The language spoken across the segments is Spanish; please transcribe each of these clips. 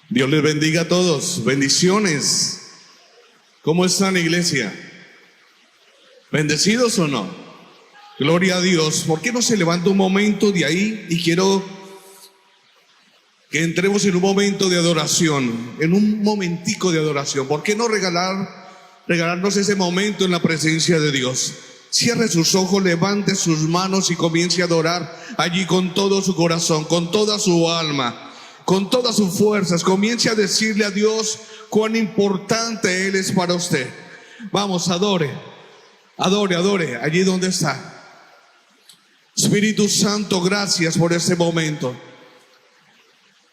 Dios les bendiga a todos. Bendiciones. ¿Cómo están, iglesia? ¿Bendecidos o no? Gloria a Dios. ¿Por qué no se levanta un momento de ahí? Y quiero que entremos en un momento de adoración, en un momentico de adoración. ¿Por qué no regalarnos ese momento en la presencia de Dios? Cierre sus ojos, levante sus manos y comience a adorar allí con todo su corazón, con toda su alma, con todas sus fuerzas. Comience a decirle a Dios cuán importante Él es para usted. Vamos, adore, adore, adore, allí donde está. Espíritu Santo, gracias por este momento.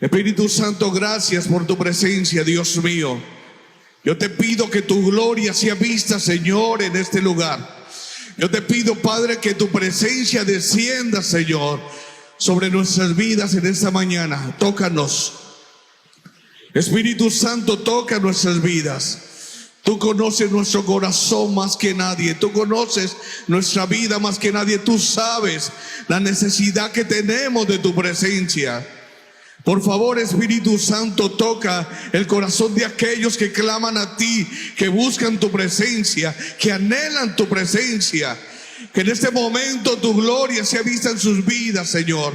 Espíritu Santo, gracias por tu presencia, Dios mío. Yo te pido que tu gloria sea vista, Señor, en este lugar. Yo te pido, Padre, que tu presencia descienda, Señor, sobre nuestras vidas en esta mañana. Tócanos. Espíritu Santo, toca nuestras vidas. Tú conoces nuestro corazón más que nadie. Tú conoces nuestra vida más que nadie. Tú sabes la necesidad que tenemos de tu presencia. Por favor, Espíritu Santo, toca el corazón de aquellos que claman a ti, que buscan tu presencia, que anhelan tu presencia. Que en este momento tu gloria sea vista en sus vidas, Señor.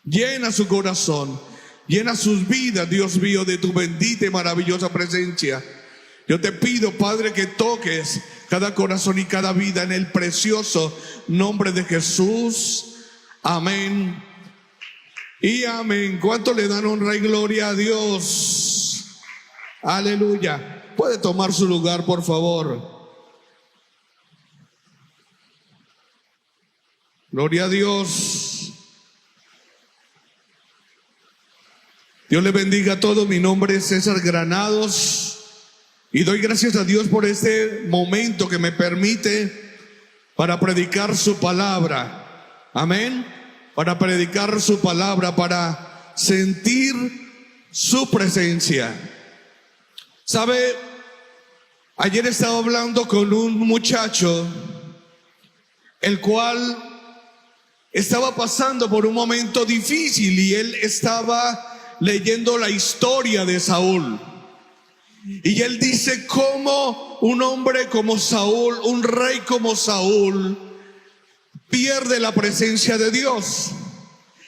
Llena su corazón, llena sus vidas, Dios mío, de tu bendita y maravillosa presencia. Yo te pido, Padre, que toques cada corazón y cada vida en el precioso nombre de Jesús. Amén. Y amén. ¿Cuánto le dan honra y gloria a Dios? Aleluya. Puede tomar su lugar, por favor. Gloria a Dios. Dios le bendiga a todos. Mi nombre es César Granados y doy gracias a Dios por este momento que me permite para predicar su palabra. Amén. Para predicar su palabra, para sentir su presencia. ¿Sabe? Ayer estaba hablando con un muchacho, el cual estaba pasando por un momento difícil y él estaba leyendo la historia de Saúl. Y él dice cómo un hombre como Saúl, un rey como Saúl, pierde la presencia de Dios.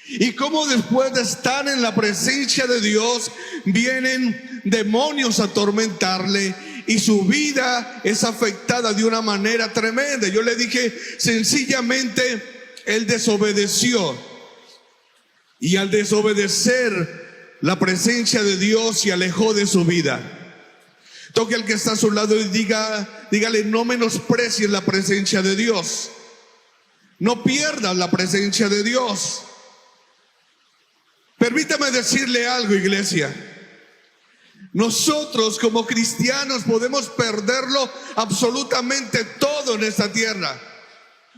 Y cómo después de estar en la presencia de Dios vienen demonios a atormentarle y su vida es afectada de una manera tremenda. Yo le dije, sencillamente él desobedeció, y al desobedecer la presencia de Dios se alejó de su vida. Toque al que está a su lado y dígale, no menosprecies la presencia de Dios. No pierdas la presencia de Dios. Permítame decirle algo, iglesia. Nosotros como cristianos podemos perderlo absolutamente todo en esta tierra.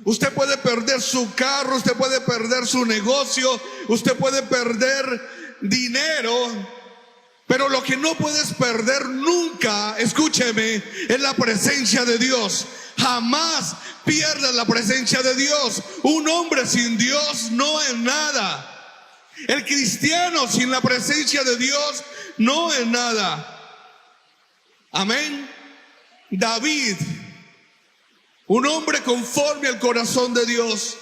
Usted puede perder su carro, usted puede perder su negocio, usted puede perder dinero. Pero lo que no puedes perder nunca, escúcheme, es la presencia de Dios. Jamás pierdas la presencia de Dios. Un hombre sin Dios no es nada. El cristiano sin la presencia de Dios no es nada. Amén. David, un hombre conforme al corazón de Dios.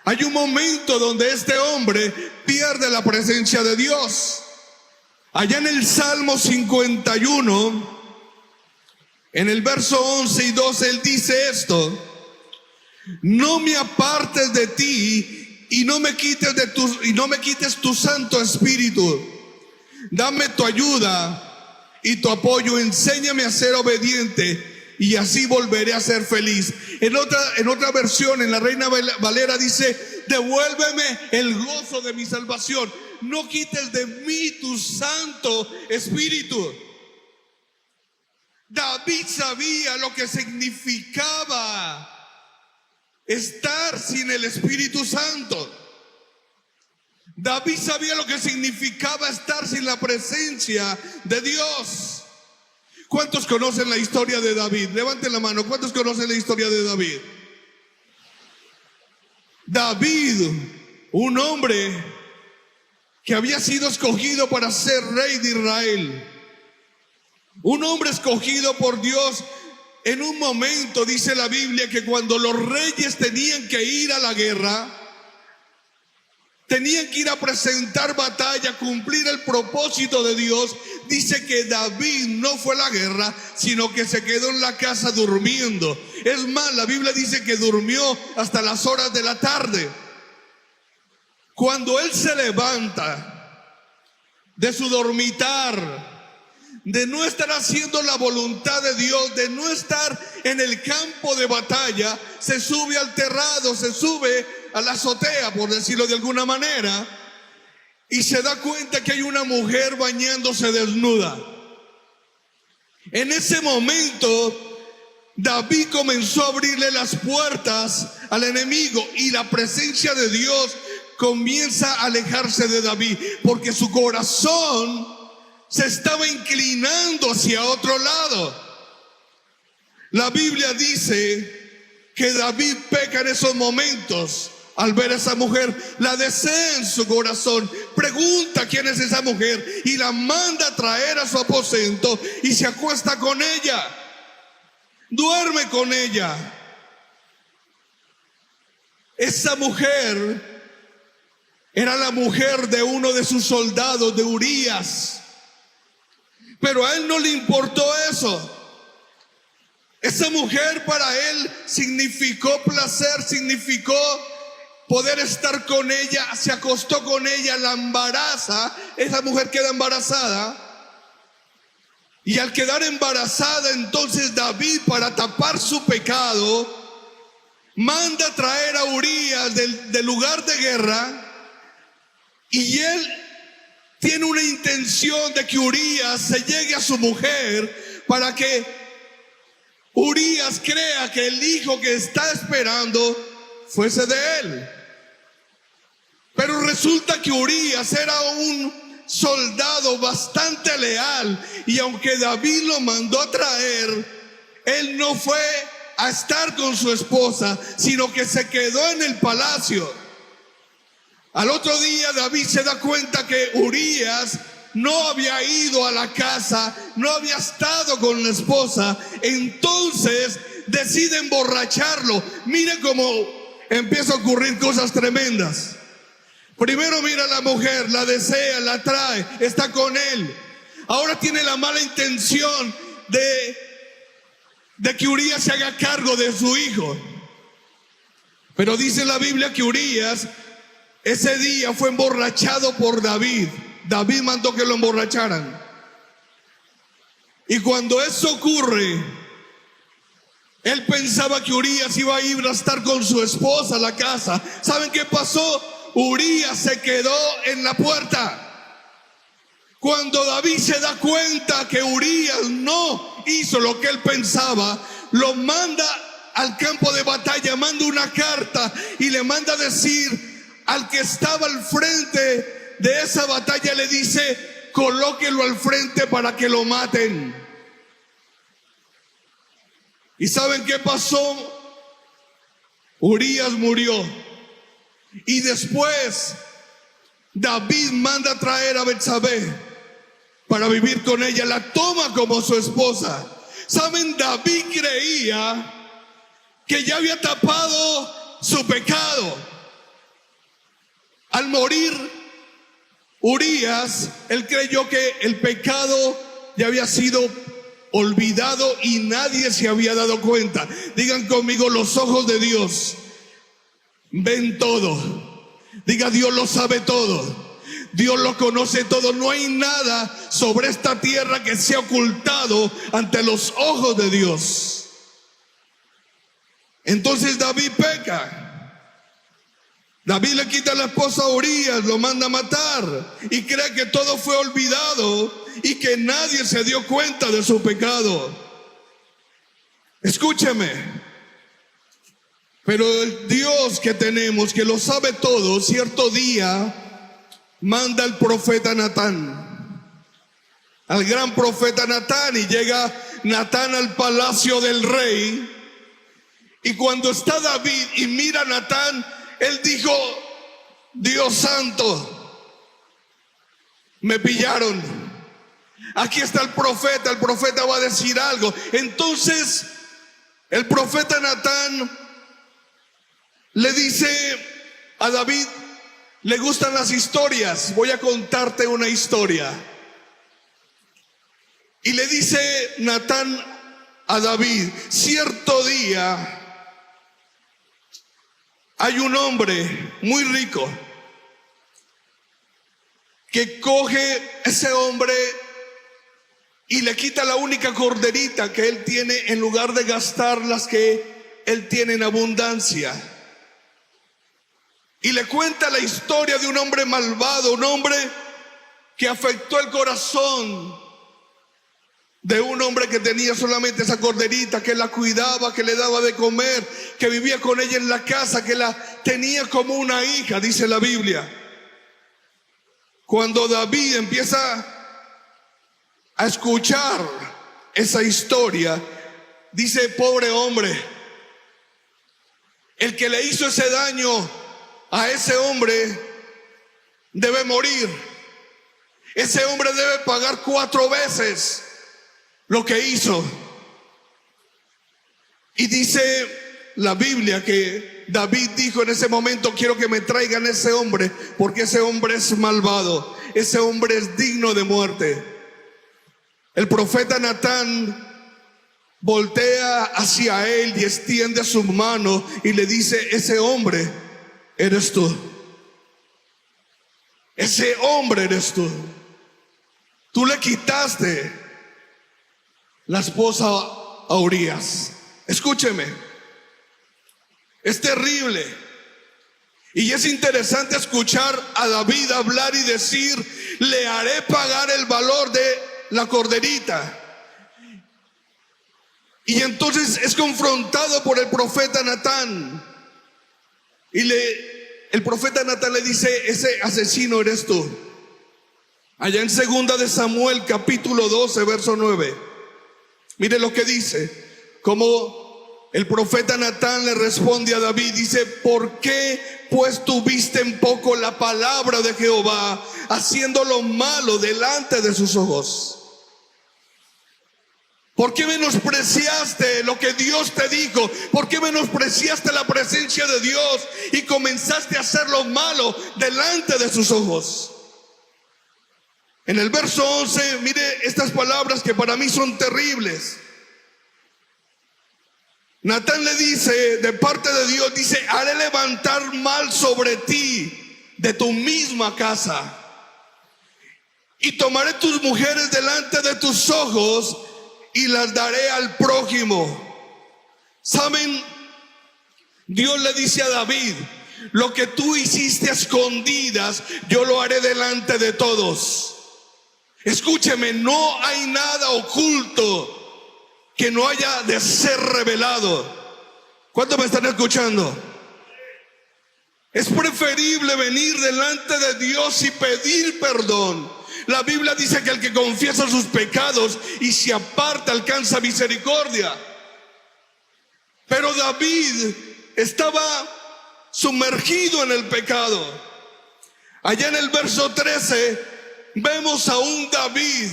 Hay un momento donde este hombre pierde la presencia de Dios. Allá en el Salmo 51, en el verso 11 y 12, él dice esto: no me apartes de ti y no me quites tu Santo Espíritu. Dame tu ayuda y tu apoyo, enséñame a ser obediente y así volveré a ser feliz. En otra versión, en la Reina Valera dice: devuélveme el gozo de mi salvación. No quites de mí tu Santo Espíritu. David sabía lo que significaba estar sin el Espíritu Santo. David sabía lo que significaba estar sin la presencia de Dios. ¿Cuántos conocen la historia de David? Levanten la mano. ¿Cuántos conocen la historia de David? David, un hombre que había sido escogido para ser rey de Israel. Un hombre escogido por Dios en un momento, dice la Biblia, que cuando los reyes tenían que ir a la guerra, tenían que ir a presentar batalla, cumplir el propósito de Dios. Dice que David no fue a la guerra, sino que se quedó en la casa durmiendo. Es más, la Biblia dice que durmió hasta las horas de la tarde. Cuando él se levanta de su dormitar, de no estar haciendo la voluntad de Dios, de no estar en el campo de batalla, se sube al terrado, se sube a la azotea, por decirlo de alguna manera, y se da cuenta que hay una mujer bañándose desnuda. En ese momento, David comenzó a abrirle las puertas al enemigo, y la presencia de Dios comienza a alejarse de David, porque su corazón se estaba inclinando hacia otro lado. La Biblia dice que David peca en esos momentos. Al ver a esa mujer, la desea en su corazón, pregunta quién es esa mujer y la manda a traer a su aposento y se acuesta con ella, duerme con ella. Esa mujer era la mujer de uno de sus soldados, de Urías, pero a él no le importó eso. Esa mujer para él significó placer, significó poder estar con ella, se acostó con ella, la embaraza, esa mujer queda embarazada, y al quedar embarazada, entonces David, para tapar su pecado, manda a traer a Urías del lugar de guerra, y él tiene una intención de que Urías se llegue a su mujer para que Urías crea que el hijo que está esperando fuese de él. Pero resulta que Urías era un soldado bastante leal, y aunque David lo mandó a traer, él no fue a estar con su esposa, sino que se quedó en el palacio. Al otro día David se da cuenta que Urías no había ido a la casa, no había estado con la esposa. Entonces decide emborracharlo. Miren cómo empieza a ocurrir cosas tremendas. Primero mira a la mujer, la desea, la trae, está con él. Ahora tiene la mala intención de que Urías se haga cargo de su hijo. Pero dice la Biblia que Urías ese día fue emborrachado por David. David mandó que lo emborracharan. Y cuando eso ocurre, él pensaba que Urías iba a ir a estar con su esposa a la casa. ¿Saben qué pasó? Urías se quedó en la puerta. Cuando David se da cuenta que Urías no hizo lo que él pensaba, lo manda al campo de batalla, manda una carta y le manda a decir al que estaba al frente de esa batalla, le dice: colóquelo al frente para que lo maten. ¿Y saben qué pasó? Urías murió. Y después David manda a traer a Betsabé para vivir con ella, la toma como su esposa. ¿Saben? David creía que ya había tapado su pecado. Al morir Urías, él creyó que el pecado ya había sido olvidado y nadie se había dado cuenta. Digan conmigo: los ojos de Dios ven todo. Diga: Dios lo sabe todo. Dios lo conoce todo. No hay nada sobre esta tierra que sea ocultado ante los ojos de Dios. Entonces David peca. David le quita la esposa a Urías, lo manda a matar y cree que todo fue olvidado y que nadie se dio cuenta de su pecado. Escúcheme. Pero el Dios que tenemos, que lo sabe todo, cierto día manda al profeta Natán, al gran profeta Natán, y llega Natán al palacio del rey. Y cuando está David y mira a Natán, él dijo: Dios santo, Me pillaron. Aquí está el profeta va a decir algo. Entonces el profeta Natán le dice a David, le gustan las historias, voy a contarte una historia. Y le dice Natán a David, cierto día hay un hombre muy rico que coge ese hombre y le quita la única corderita que él tiene en lugar de gastar las que él tiene en abundancia. Y le cuenta la historia de un hombre malvado, un hombre que afectó el corazón de un hombre que tenía solamente esa corderita, que la cuidaba, que le daba de comer, que vivía con ella en la casa, que la tenía como una hija, dice la Biblia. Cuando David empieza a escuchar esa historia, dice, pobre hombre, el que le hizo ese daño a ese hombre debe morir. Ese hombre debe pagar 4 veces lo que hizo. Y dice la Biblia que David dijo en ese momento, quiero que me traigan ese hombre, porque ese hombre es malvado, ese hombre es digno de muerte. El profeta Natán voltea hacia él y extiende su mano y le dice, ese hombre eres tú. Ese hombre eres tú. Tú le quitaste la esposa a Urías. Escúcheme, es terrible. Y es interesante escuchar a David hablar y decir, le haré pagar el valor de la corderita. Y entonces es confrontado por el profeta Natán. Y el profeta Natán le dice, ese asesino eres tú. Allá en 2 de Samuel capítulo 12 verso 9. Mire lo que dice. Como el profeta Natán le responde a David, dice, ¿por qué pues tuviste en poco la palabra de Jehová, haciendo lo malo delante de sus ojos? ¿Por qué menospreciaste lo que Dios te dijo? ¿Por qué menospreciaste la presencia de Dios y comenzaste a hacer lo malo delante de sus ojos? En el verso 11, mire estas palabras que para mí son terribles. Natán le dice, de parte de Dios, dice, haré levantar mal sobre ti de tu misma casa, y tomaré tus mujeres delante de tus ojos y las daré al prójimo. ¿Saben? Dios le dice a David, lo que tú hiciste a escondidas, yo lo haré delante de todos. Escúcheme, no hay nada oculto que no haya de ser revelado. ¿Cuántos me están escuchando? Es preferible venir delante de Dios y pedir perdón. La Biblia dice que el que confiesa sus pecados y se aparta alcanza misericordia. Pero David estaba sumergido en el pecado. Allá en el verso 13 vemos a un David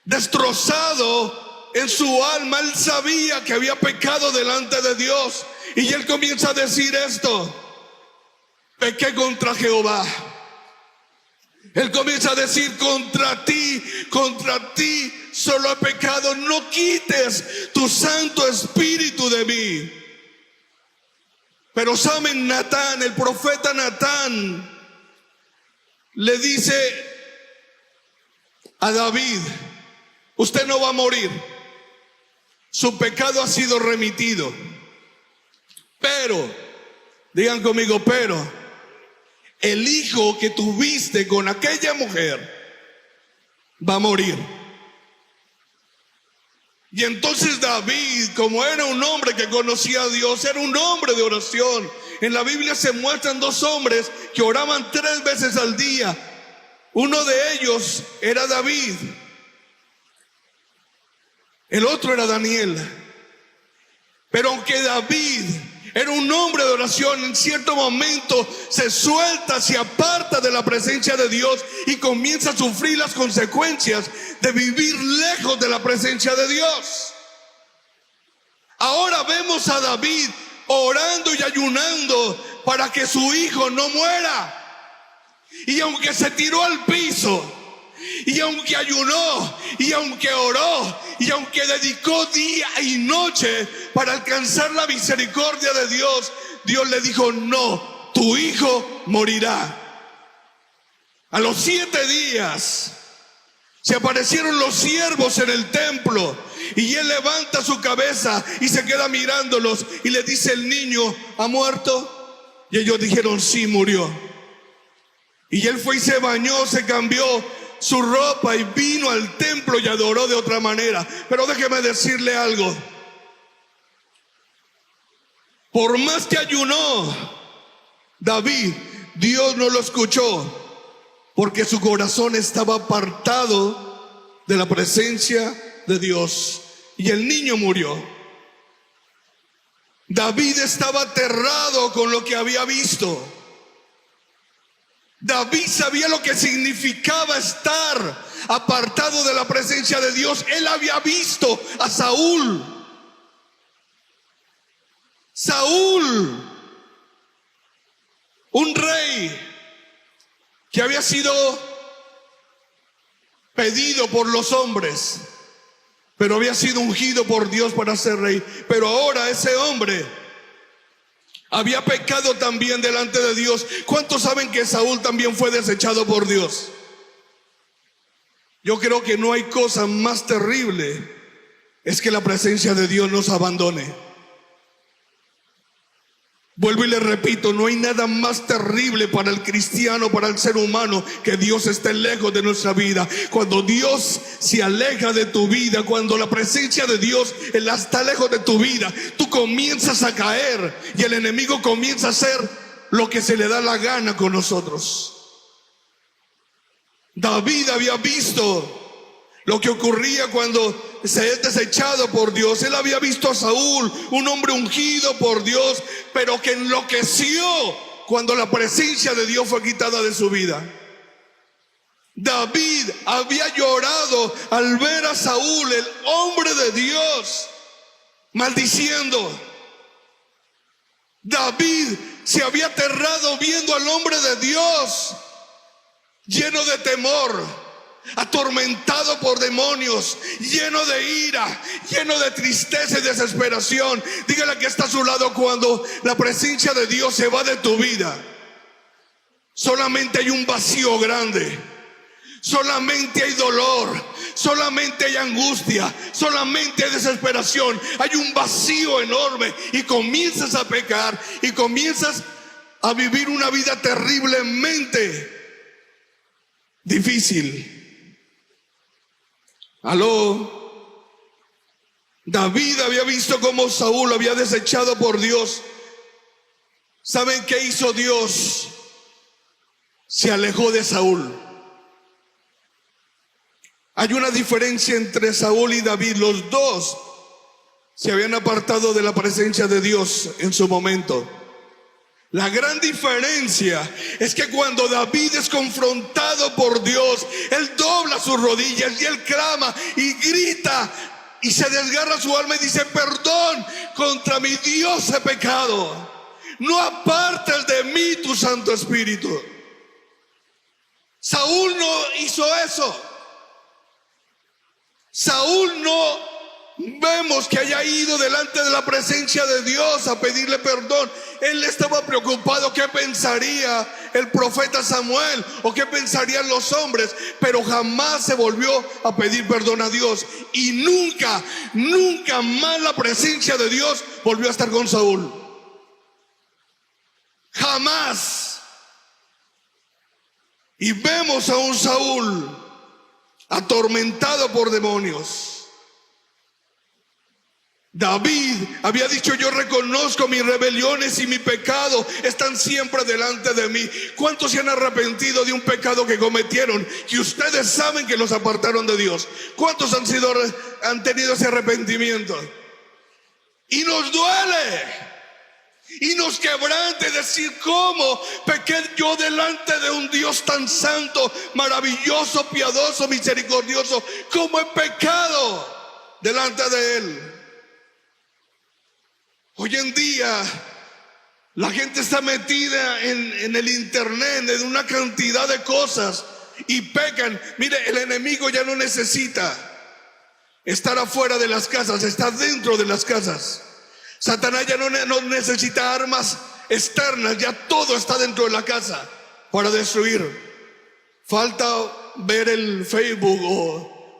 destrozado en su alma. Él sabía que había pecado delante de Dios y él comienza a decir esto: pequé contra Jehová. Él comienza a decir, contra ti solo he pecado, no quites tu Santo Espíritu de mí. Pero saben, Natán, el profeta Natán, le dice a David, usted no va a morir, su pecado ha sido remitido, pero, digan conmigo, pero el hijo que tuviste con aquella mujer va a morir. Y entonces David, como era un hombre que conocía a Dios, era un hombre de oración. En la Biblia se muestran 2 hombres que oraban 3 veces al día. Uno de ellos era David, el otro era Daniel. Pero aunque David Era un hombre de oración. En cierto momento se suelta, se aparta de la presencia de Dios y comienza a sufrir las consecuencias de vivir lejos de la presencia de Dios. Ahora vemos a David orando y ayunando para que su hijo no muera. Y aunque se tiró al piso, y aunque ayunó, y aunque oró, y aunque dedicó día y noche para alcanzar la misericordia de Dios, Dios le dijo: no, tu hijo morirá. A los 7 días se aparecieron los siervos en el templo, y él levanta su cabeza y se queda mirándolos y le dice: ¿el niño ha muerto? Y ellos dijeron: sí, murió. Y él fue y se bañó, se cambió su ropa y vino al templo y adoró de otra manera. Pero déjeme decirle algo: por más que ayunó David, Dios no lo escuchó, porque su corazón estaba apartado de la presencia de Dios, y el niño murió. David estaba aterrado con lo que había visto. David sabía lo que significaba estar apartado de la presencia de Dios. Él había visto a Saúl. Saúl, un rey que había sido pedido por los hombres, pero había sido ungido por Dios para ser rey. Pero ahora ese hombre había pecado también delante de Dios. ¿Cuántos saben que Saúl también fue desechado por Dios? Yo creo que no hay cosa más terrible, es que la presencia de Dios nos abandone. Vuelvo y le repito, no hay nada más terrible para el cristiano, para el ser humano, que Dios esté lejos de nuestra vida. Cuando Dios se aleja de tu vida, cuando la presencia de Dios está lejos de tu vida, tú comienzas a caer y el enemigo comienza a hacer lo que se le da la gana con nosotros. David había visto lo que ocurría cuando se es desechado por Dios. Él había visto a Saúl, un hombre ungido por Dios, pero que enloqueció cuando la presencia de Dios fue quitada de su vida. David había llorado al ver a Saúl, el hombre de Dios, maldiciendo. David se había aterrado viendo al hombre de Dios, lleno de temor, atormentado por demonios, lleno de ira, lleno de tristeza y desesperación. Dígale que está a su lado: cuando la presencia de Dios se va de tu vida, solamente hay un vacío grande, solamente hay dolor, solamente hay angustia, solamente hay desesperación, hay un vacío enorme, y comienzas a pecar y comienzas a vivir una vida terriblemente difícil. Aló. David había visto cómo Saúl lo había desechado por Dios. ¿Saben qué hizo Dios? Se alejó de Saúl. Hay una diferencia entre Saúl y David. Los dos se habían apartado de la presencia de Dios en su momento. La gran diferencia es que cuando David es confrontado por Dios, él dobla sus rodillas y él clama y grita y se desgarra su alma y dice: perdón, contra mi Dios he pecado, no apartes de mí tu Santo Espíritu. Saúl no hizo eso. Saúl no vemos que haya ido delante de la presencia de Dios a pedirle perdón. Él estaba preocupado qué pensaría el profeta Samuel o qué pensarían los hombres, pero jamás se volvió a pedir perdón a Dios. Y nunca, nunca más la presencia de Dios volvió a estar con Saúl. Jamás. Y vemos a un Saúl atormentado por demonios. David había dicho: yo reconozco mis rebeliones y mi pecado están siempre delante de mí. ¿Cuántos se han arrepentido de un pecado que cometieron, que ustedes saben que los apartaron de Dios? ¿Cuántos han tenido ese arrepentimiento? Y nos duele. Y nos quebrante decir: ¿cómo pequé yo delante de un Dios tan santo, maravilloso, piadoso, misericordioso? ¿Cómo he pecado delante de Él? Hoy en día la gente está metida en el internet, en una cantidad de cosas, y pecan. Mire, el enemigo ya no necesita estar afuera de las casas, está dentro de las casas. Satanás ya no necesita armas externas, ya todo está dentro de la casa para destruir. Falta ver el Facebook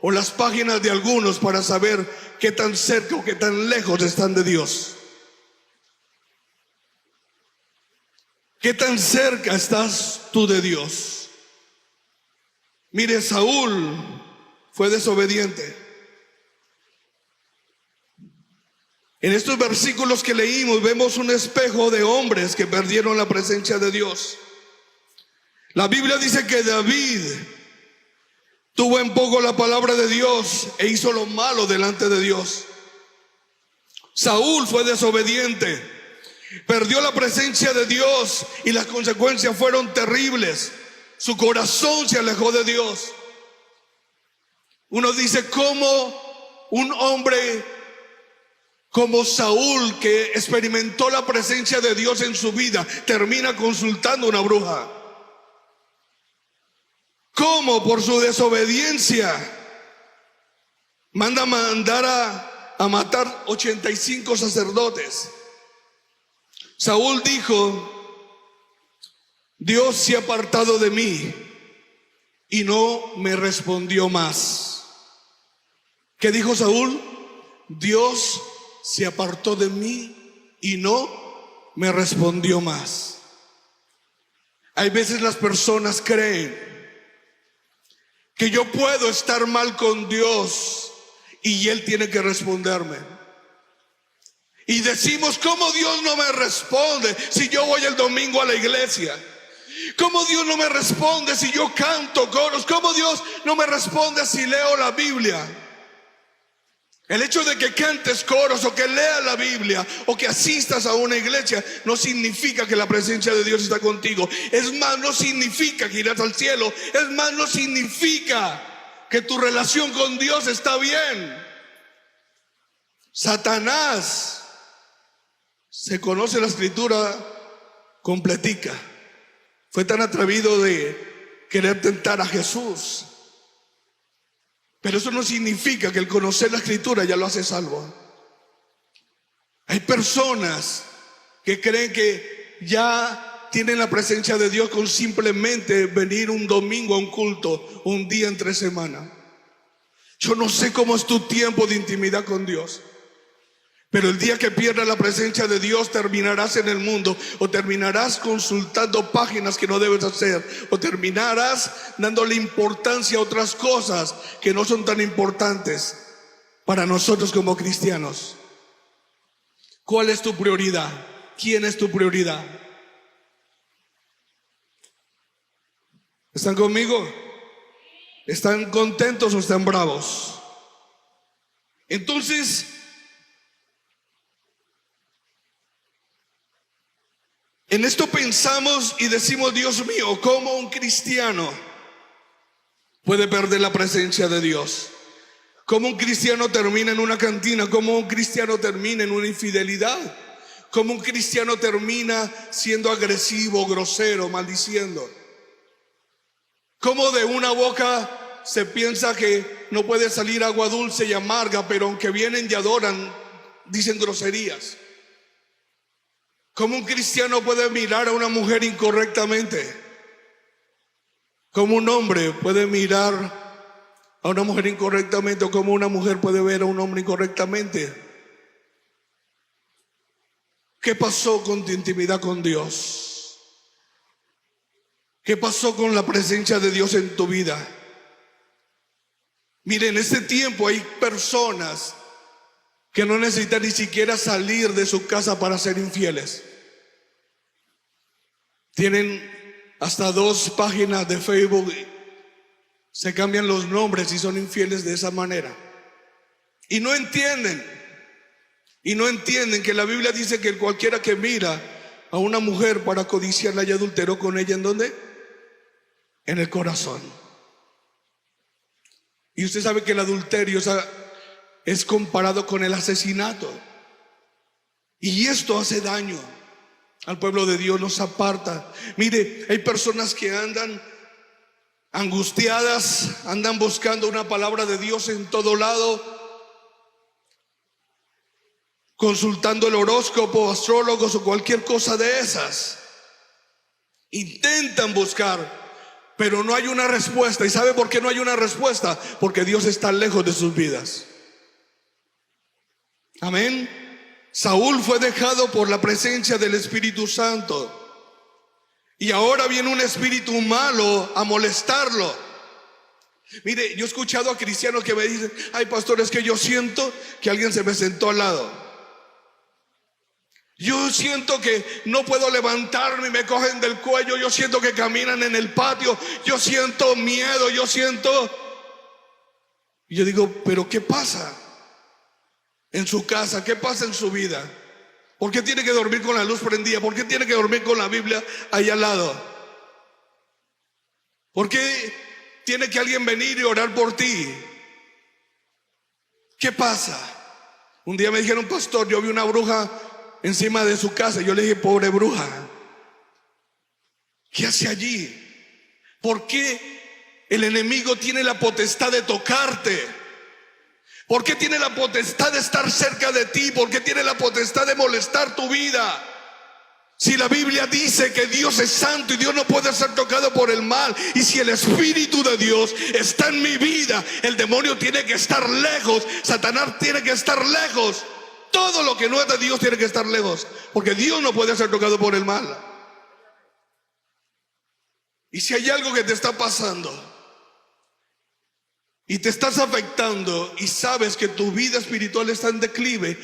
o las páginas de algunos para saber qué tan cerca o qué tan lejos están de Dios. ¿Qué tan cerca estás tú de Dios? Mire, Saúl fue desobediente. En estos versículos que leímos vemos un espejo de hombres que perdieron la presencia de Dios. La Biblia dice que David tuvo en poco la palabra de Dios e hizo lo malo delante de Dios. Saúl fue desobediente, perdió la presencia de Dios y las consecuencias fueron terribles. Su corazón se alejó de Dios. Uno dice: ¿cómo un hombre como Saúl, que experimentó la presencia de Dios en su vida, termina consultando a una bruja? ¿Cómo por su desobediencia mandar a matar 85 sacerdotes? Saúl dijo: Dios se ha apartado de mí y no me respondió más. ¿Qué dijo Saúl? Dios se apartó de mí y no me respondió más. Hay veces las personas creen que yo puedo estar mal con Dios y Él tiene que responderme. Y decimos: ¿cómo Dios no me responde si yo voy el domingo a la iglesia? ¿Cómo Dios no me responde si yo canto coros? ¿Cómo Dios no me responde si leo la Biblia? El hecho de que cantes coros o que leas la Biblia o que asistas a una iglesia no significa que la presencia de Dios está contigo. Es más, no significa que irás al cielo. Es más, no significa que tu relación con Dios está bien. Satanás se conoce la escritura completica. Fue tan atrevido de querer tentar a Jesús. Pero eso no significa que el conocer la escritura ya lo hace salvo. Hay personas que creen que ya tienen la presencia de Dios con simplemente venir un domingo a un culto, un día entre semana. Yo no sé cómo es tu tiempo de intimidad con Dios, pero el día que pierdas la presencia de Dios terminarás en el mundo, o terminarás consultando páginas que no debes hacer, o terminarás dándole importancia a otras cosas que no son tan importantes para nosotros como cristianos. ¿Cuál es tu prioridad? ¿Quién es tu prioridad? ¿Están conmigo? ¿Están contentos o están bravos? Entonces, en esto pensamos y decimos: Dios mío, ¿cómo un cristiano puede perder la presencia de Dios? ¿Cómo un cristiano termina en una cantina? ¿Cómo un cristiano termina en una infidelidad? ¿Cómo un cristiano termina siendo agresivo, grosero, maldiciendo? ¿Cómo de una boca se piensa que no puede salir agua dulce y amarga, pero aunque vienen y adoran, dicen groserías? ¿Cómo un cristiano puede mirar a una mujer incorrectamente? ¿Cómo un hombre puede mirar a una mujer incorrectamente? ¿O cómo una mujer puede ver a un hombre incorrectamente? ¿Qué pasó con tu intimidad con Dios? ¿Qué pasó con la presencia de Dios en tu vida? Miren, en este tiempo hay personas que no necesitan ni siquiera salir de su casa para ser infieles. Tienen hasta 2 páginas de Facebook, se cambian los nombres y son infieles de esa manera. Y no entienden Y no entienden que la Biblia dice que cualquiera que mira a una mujer para codiciarla y adulteró con ella, ¿en dónde? En el corazón. Y usted sabe que el adulterio es comparado con el asesinato. Y esto hace daño al pueblo de Dios, nos aparta. Mire, hay personas que andan angustiadas, andan buscando una palabra de Dios en todo lado, consultando el horóscopo, astrólogos o cualquier cosa de esas. Intentan buscar, pero no hay una respuesta. ¿Y sabe por qué no hay una respuesta? Porque Dios está lejos de sus vidas. Amén. Saúl fue dejado por la presencia del Espíritu Santo. Y ahora viene un espíritu malo a molestarlo. Mire, yo he escuchado a cristianos que me dicen: ay, pastor, es que yo siento que alguien se me sentó al lado. Yo siento que no puedo levantarme y me cogen del cuello. Yo siento que caminan en el patio. Yo siento miedo, yo siento... Y yo digo, ¿pero qué pasa en su casa? ¿Qué pasa en su vida? ¿Por qué tiene que dormir con la luz prendida? ¿Por qué tiene que dormir con la Biblia ahí al lado? ¿Por qué tiene que alguien venir y orar por ti? ¿Qué pasa? Un día me dijeron: pastor, yo vi una bruja encima de su casa. Yo le dije: pobre bruja, ¿qué hace allí? ¿Por qué el enemigo tiene la potestad de tocarte? ¿Por qué tiene la potestad de estar cerca de ti? ¿Por qué tiene la potestad de molestar tu vida? Si la Biblia dice que Dios es santo y Dios no puede ser tocado por el mal, y si el Espíritu de Dios está en mi vida, el demonio tiene que estar lejos, Satanás tiene que estar lejos, todo lo que no es de Dios tiene que estar lejos, porque Dios no puede ser tocado por el mal. Y si hay algo que te está pasando y te estás afectando y sabes que tu vida espiritual está en declive,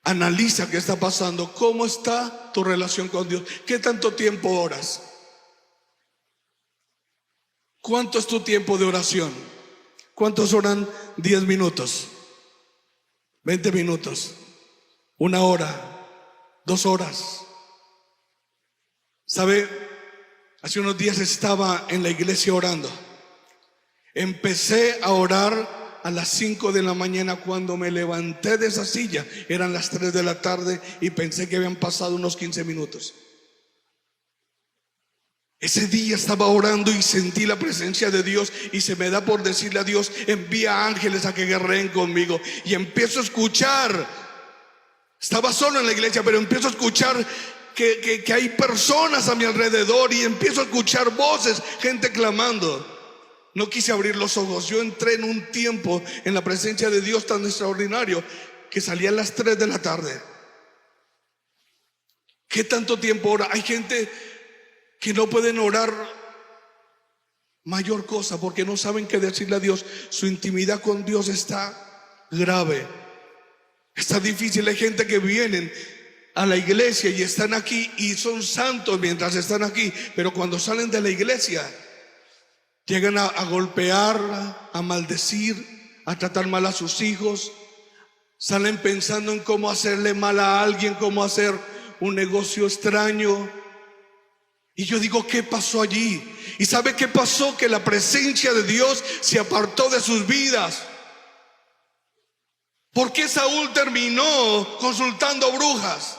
analiza qué está pasando. ¿Cómo está tu relación con Dios? ¿Qué tanto tiempo oras? ¿Cuánto es tu tiempo de oración? ¿Cuántos oran 10 minutos? 20 minutos, 1 hora, 2 horas. ¿Sabe? Hace unos días estaba en la iglesia orando. Empecé a orar a las 5 de la mañana. Cuando me levanté de esa silla eran las 3 de la tarde y pensé que habían pasado unos 15 minutos. Ese día estaba orando y sentí la presencia de Dios, y se me da por decirle a Dios: envía ángeles a que guerreen conmigo. Y empiezo a escuchar, estaba solo en la iglesia, pero empiezo a escuchar que hay personas a mi alrededor, y empiezo a escuchar voces, gente clamando. No quise abrir los ojos. Yo entré en un tiempo en la presencia de Dios tan extraordinario que salía a las 3 de la tarde. ¿Qué tanto tiempo ora? Hay gente que no pueden orar mayor cosa porque no saben qué decirle a Dios. Su intimidad con Dios está grave, está difícil. Hay gente que vienen a la iglesia y están aquí y son santos mientras están aquí, pero cuando salen de la iglesia llegan a golpear, a maldecir, a tratar mal a sus hijos. Salen pensando en cómo hacerle mal a alguien, cómo hacer un negocio extraño. Y yo digo, ¿qué pasó allí? ¿Y sabe qué pasó? Que la presencia de Dios se apartó de sus vidas. ¿Por qué Saúl terminó consultando brujas?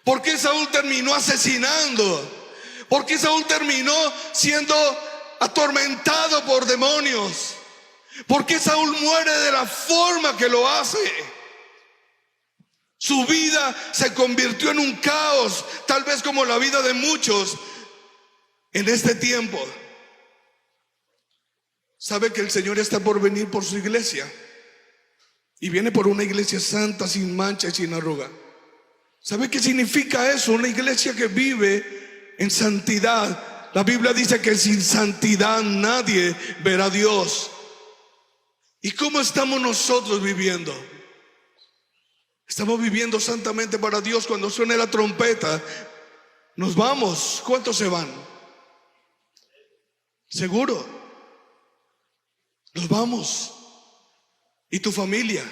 ¿Por qué Saúl terminó asesinando? ¿Por qué Saúl terminó siendo atormentado por demonios? ¿Por qué Saúl muere de la forma que lo hace? Su vida se convirtió en un caos, tal vez como la vida de muchos en este tiempo. Sabe que el Señor está por venir por su iglesia, y viene por una iglesia santa, sin mancha y sin arruga. ¿Sabe qué significa eso? Una iglesia que vive en santidad. La Biblia dice que sin santidad nadie verá a Dios. ¿Y cómo estamos nosotros viviendo? Estamos viviendo santamente para Dios. Cuando suene la trompeta, nos vamos. ¿Cuántos se van? ¿Seguro? Nos vamos. ¿Y tu familia?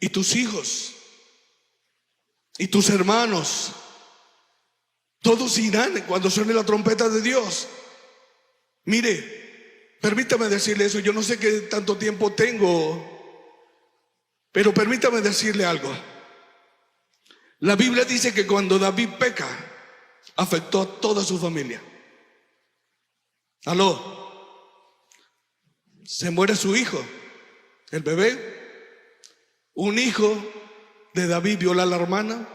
y tus hijos y tus hermanos, todos irán cuando suene la trompeta de Dios. Mire, permítame decirle eso. Yo no sé qué tanto tiempo tengo, pero permítame decirle algo. La Biblia dice que cuando David peca, afectó a toda su familia. Aló. Se muere su hijo, el bebé. Un hijo de David viola a la hermana,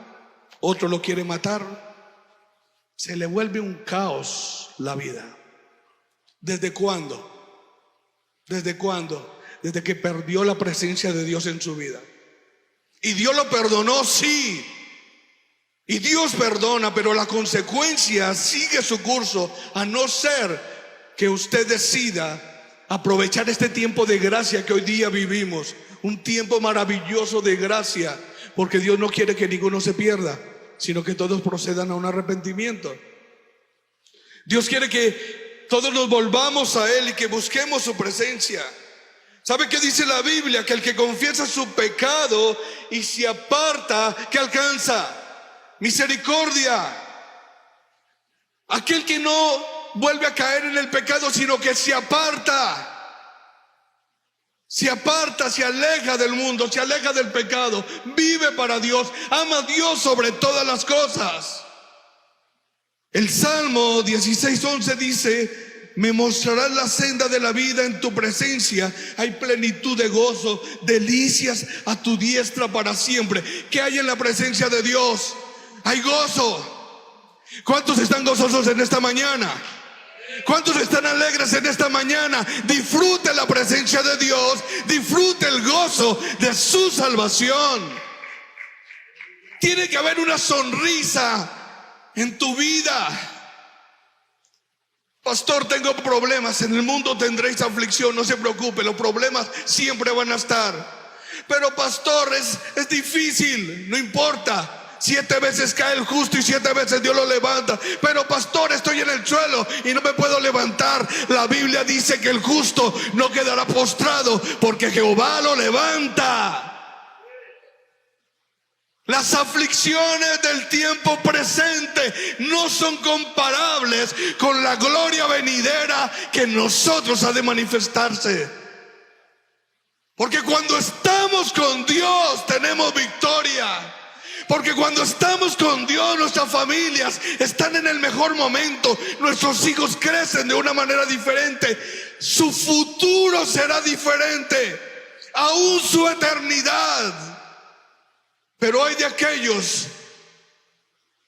otro lo quiere matar. Se le vuelve un caos la vida. ¿Desde cuándo? ¿Desde cuándo? Desde que perdió la presencia de Dios en su vida. Y Dios lo perdonó, sí. Y Dios perdona, pero la consecuencia sigue su curso, a no ser que usted decida aprovechar este tiempo de gracia que hoy día vivimos. Un tiempo maravilloso de gracia, porque Dios no quiere que ninguno se pierda, sino que todos procedan a un arrepentimiento. Dios quiere que todos nos volvamos a Él y que busquemos su presencia. ¿Sabe qué dice la Biblia? Que el que confiesa su pecado y se aparta, ¿qué alcanza? Misericordia. Aquel que no vuelve a caer en el pecado, sino que se aparta. Se aparta, se aleja del mundo, se aleja del pecado, vive para Dios, ama a Dios sobre todas las cosas. El Salmo 16:11 dice: me mostrarás la senda de la vida, en tu presencia hay plenitud de gozo, delicias a tu diestra para siempre. ¿Qué hay en la presencia de Dios? Hay gozo. ¿Cuántos están gozosos en esta mañana? ¿Cuántos están alegres en esta mañana? Disfrute la presencia de Dios, disfrute el gozo de su salvación. Tiene que haber una sonrisa en tu vida. Pastor, tengo problemas. En el mundo tendréis aflicción, no se preocupe, los problemas siempre van a estar. Pero pastor, es difícil, no importa. 7 veces cae el justo y 7 veces Dios lo levanta. Pero pastor, estoy en el suelo y no me puedo levantar. La Biblia dice que el justo no quedará postrado, porque Jehová lo levanta. Las aflicciones del tiempo presente no son comparables con la gloria venidera que en nosotros ha de manifestarse. Porque cuando estamos con Dios tenemos victoria. Porque cuando estamos con Dios, nuestras familias están en el mejor momento. Nuestros hijos crecen de una manera diferente. Su futuro será diferente, aún su eternidad. Pero hay de aquellos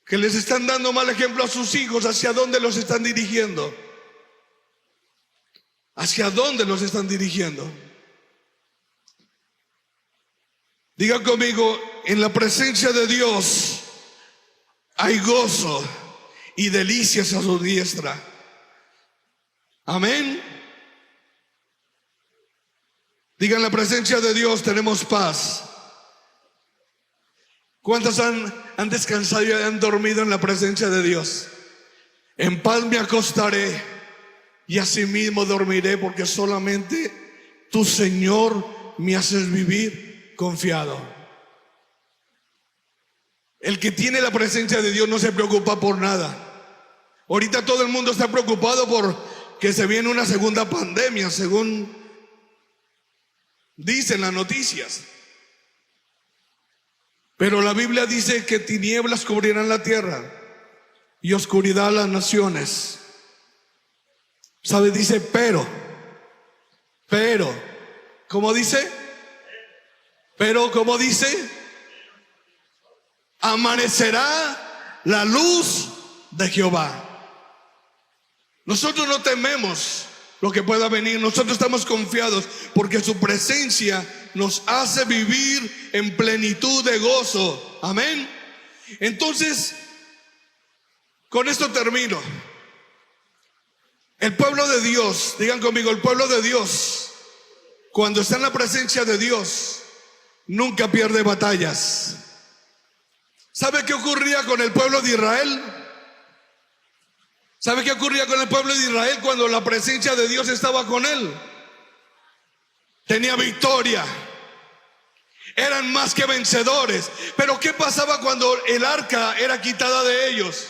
que les están dando mal ejemplo a sus hijos. ¿Hacia dónde los están dirigiendo? ¿Hacia dónde los están dirigiendo? Diga conmigo: en la presencia de Dios hay gozo y delicias a su diestra. Amén. Diga: en la presencia de Dios tenemos paz. ¿Cuántos han descansado y han dormido en la presencia de Dios? En paz me acostaré y asimismo dormiré, porque solamente tu Señor me haces vivir confiado. El que tiene la presencia de Dios no se preocupa por nada. Ahorita todo el mundo está preocupado por que se viene una segunda pandemia, según dicen las noticias. Pero la Biblia dice que tinieblas cubrirán la tierra y oscuridad las naciones. ¿Sabe? Dice pero, ¿cómo dice? Pero, ¿cómo dice? Amanecerá la luz de Jehová. Nosotros no tememos lo que pueda venir. Nosotros estamos confiados porque su presencia nos hace vivir en plenitud de gozo. Amén. Entonces, con esto termino. El pueblo de Dios, digan conmigo, el pueblo de Dios, cuando está en la presencia de Dios, nunca pierde batallas. ¿Sabe qué ocurría con el pueblo de Israel? ¿Sabe qué ocurría con el pueblo de Israel cuando la presencia de Dios estaba con él? Tenía victoria. eran más que vencedores. Pero ¿qué pasaba cuando el arca era quitada de ellos?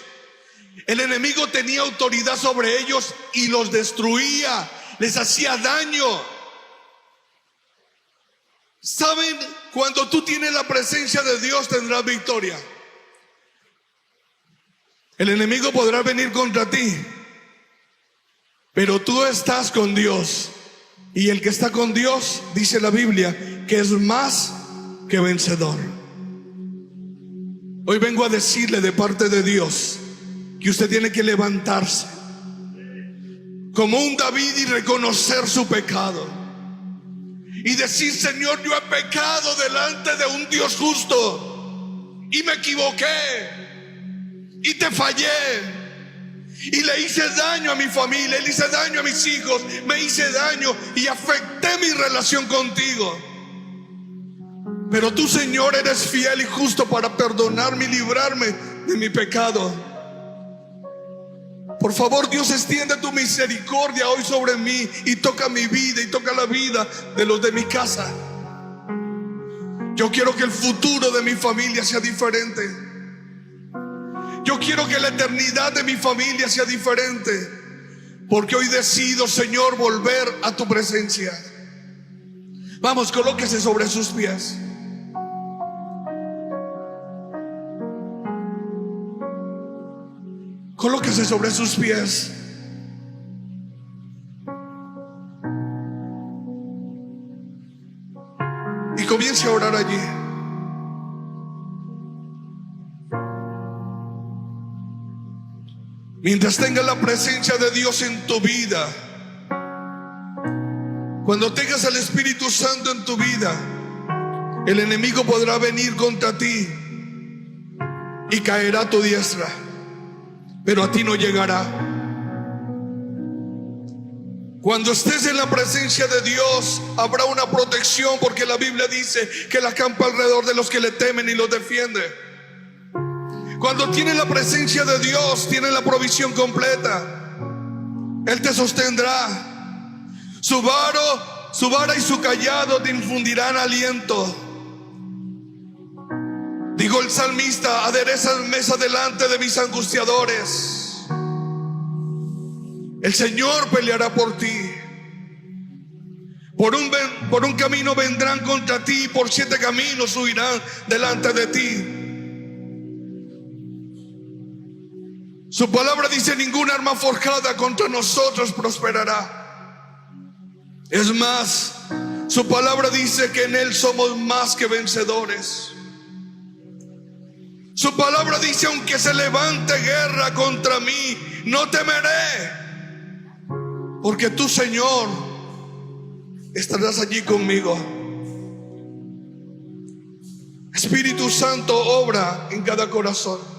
El enemigo tenía autoridad sobre ellos y los destruía, les hacía daño. ¿Saben? Cuando tú tienes la presencia de Dios tendrás victoria. El enemigo podrá venir contra ti, pero tú estás con Dios. Y el que está con Dios, dice la Biblia, que es más que vencedor. Hoy vengo a decirle de parte de Dios que usted tiene que levantarse como un David y reconocer su pecado y decir: Señor, yo he pecado delante de un Dios justo y me equivoqué y te fallé y le hice daño a mi familia, le hice daño a mis hijos, me hice daño y afecté mi relación contigo. Pero tú, Señor, eres fiel y justo para perdonarme y librarme de mi pecado. Por favor, Dios, extiende tu misericordia hoy sobre mí y toca mi vida y toca la vida de los de mi casa. Yo quiero que el futuro de mi familia sea diferente. Yo quiero que la eternidad de mi familia sea diferente, porque hoy decido, Señor, volver a tu presencia. Vamos, colóquese sobre sus pies. Colóquese sobre sus pies. Y comience a orar allí. Mientras tengas la presencia de Dios en tu vida, cuando tengas al Espíritu Santo en tu vida, el enemigo podrá venir contra ti y caerá a tu diestra, pero a ti no llegará. Cuando estés en la presencia de Dios, habrá una protección, porque la Biblia dice que Él acampa alrededor de los que le temen y los defiende. Cuando tienes la presencia de Dios, tienes la provisión completa. Él te sostendrá. Su vara y su callado te infundirán aliento. Dijo el salmista: aderezas mesa delante de mis angustiadores. El Señor peleará por ti. Por un camino vendrán contra ti, por 7 caminos huirán delante de ti. Su palabra dice: ninguna arma forjada contra nosotros prosperará. Es más, su palabra dice que en Él somos más que vencedores. Su palabra dice: aunque se levante guerra contra mí, no temeré, porque tú, Señor, estarás allí conmigo. Espíritu Santo, obra en cada corazón.